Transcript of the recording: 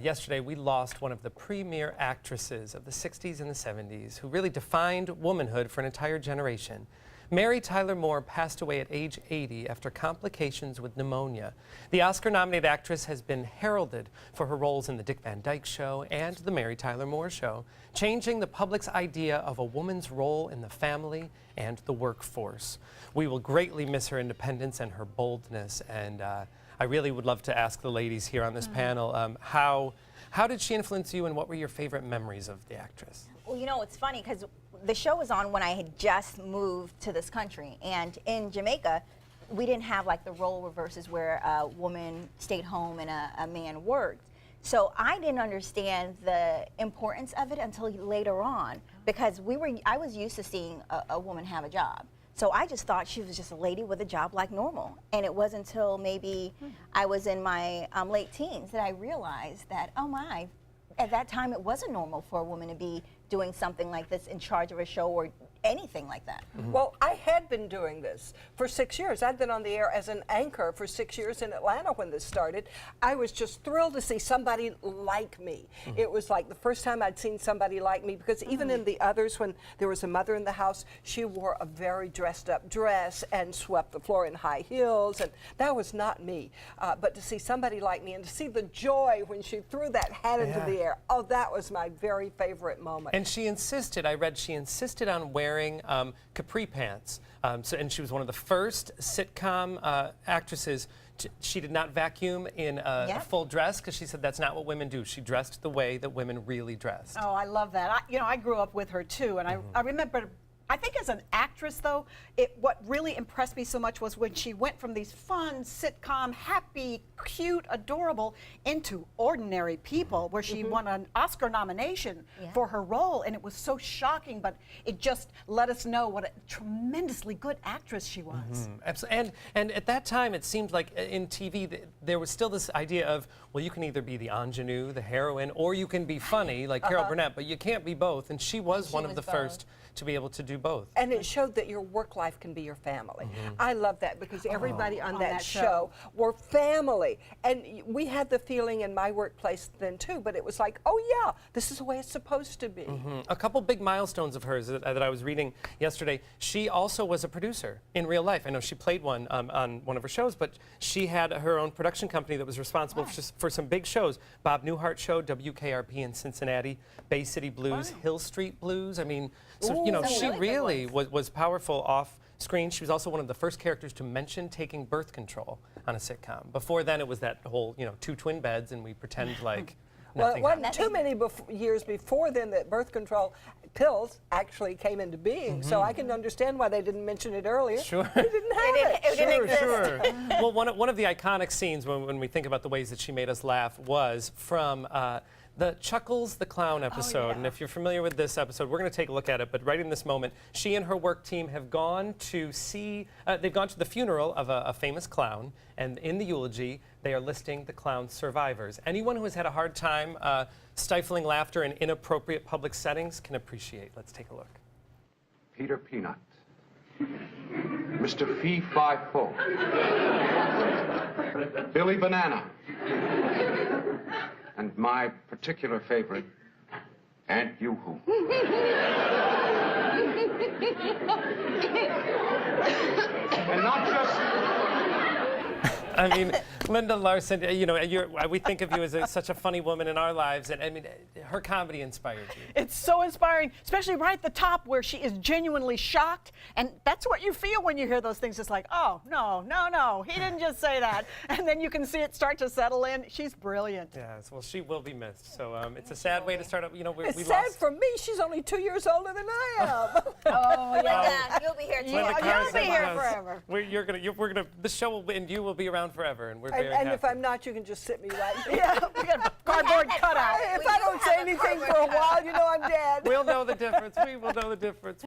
Yesterday, we lost one of the premier actresses of the 60s and the 70s who really defined womanhood for an entire generation. Mary Tyler Moore passed away at age 80 after complications with pneumonia. The Oscar-nominated actress has been heralded for her roles in The Dick Van Dyke Show and The Mary Tyler Moore Show, changing the public's idea of a woman's role in the family and the workforce. We will greatly miss her independence and her boldness, and I really would love to ask the ladies here on this panel, how did she influence you, and what were your favorite memories of the actress? Well, you know, it's funny because the show was on when I had just moved to this country, and in Jamaica, we didn't have like the role reverses where a woman stayed home and a man worked. So I didn't understand the importance of it until later on, because I was used to seeing a woman have a job. So I just thought she was just a lady with a job like normal. And it wasn't until maybe I was in my late teens that I realized that, oh my, at that time it wasn't normal for a woman to be doing something like this, in charge of a show or anything like that. Well, I had been doing this for 6 years. I'd been on the air as an anchor for 6 years in Atlanta when this started. I was just thrilled to see somebody like me. It was like the first time I'd seen somebody like me, because even in the others, when there was a mother in the house, she wore a very dressed up dress and swept the floor in high heels, and that was not me. But to see somebody like me and to see the joy when she threw that hat into the air, oh, that was my very favorite moment. And she insisted, I read, she insisted on wearing capri pants. And she was one of the first sitcom actresses. She did not vacuum in a full dress, because she said that's not what women do. She dressed the way that women really dressed. Oh, I love that. I grew up with her too, and I remember. I think as an actress, though, what really impressed me so much was when she went from these fun, sitcom, happy, cute, adorable, into Ordinary People, where she won an Oscar nomination for her role, and it was so shocking, but it just let us know what a tremendously good actress she was. Absolutely. And at that time, it seemed like in TV, there was still this idea of, well, you can either be the ingenue, the heroine, or you can be funny, like Carol Burnett, but you can't be both, and she was one of the first to be able to do both. And it showed that your work life can be your family. I love that, because everybody on that show were family. And we had the feeling in my workplace then too, but it was like, oh yeah, this is the way it's supposed to be. A couple big milestones of hers that I was reading yesterday. She also was a producer in real life. I know she played one on one of her shows, but she had her own production company that was responsible for some big shows. Bob Newhart Show, WKRP in Cincinnati, Bay City Blues, Hill Street Blues. I mean, so, you know, she really was powerful off screen. She was also one of the first characters to mention taking birth control on a sitcom. Before then, it was that whole, you know, 2 twin beds, and we pretend like well, it wasn't happened. too many years before then that birth control pills actually came into being, so I can understand why they didn't mention it earlier. Sure. They didn't have it. It didn't exist. Well, one of the iconic scenes when we think about the ways that she made us laugh was from the Chuckles the Clown episode. And if you're familiar with this episode, we're going to take a look at it, but right in this moment, she and her work team have gone to see, they've gone to the funeral of a famous clown, and in the eulogy, they are listing the clown's survivors. Anyone who has had a hard time stifling laughter in inappropriate public settings can appreciate. Let's take a look. Peter Peanut, Mr. Fee-Fi-Fo, Billy Banana, and my particular favorite, Aunt Yoo-Hoo. And not just... I mean, Linda Larson, you know, we think of you as such a funny woman in our lives, and I mean, her comedy inspired you. It's so inspiring, especially right at the top where she is genuinely shocked, and that's what you feel when you hear those things. It's like, oh, no, he didn't just say that. And then you can see it start to settle in. She's brilliant. Yes, well, she will be missed. So it's a sad way to start up. You know, it's sad for me. She's only 2 years older than I am. Oh, yeah. You'll be here too. You'll be here forever. The show will be, and you will be around forever, and we're very and happy. if I'm not, you can just sit me right there. Yeah, we got a cardboard cutout. If I don't say anything for a while, you know I'm dead. We'll know the difference. We will know the difference.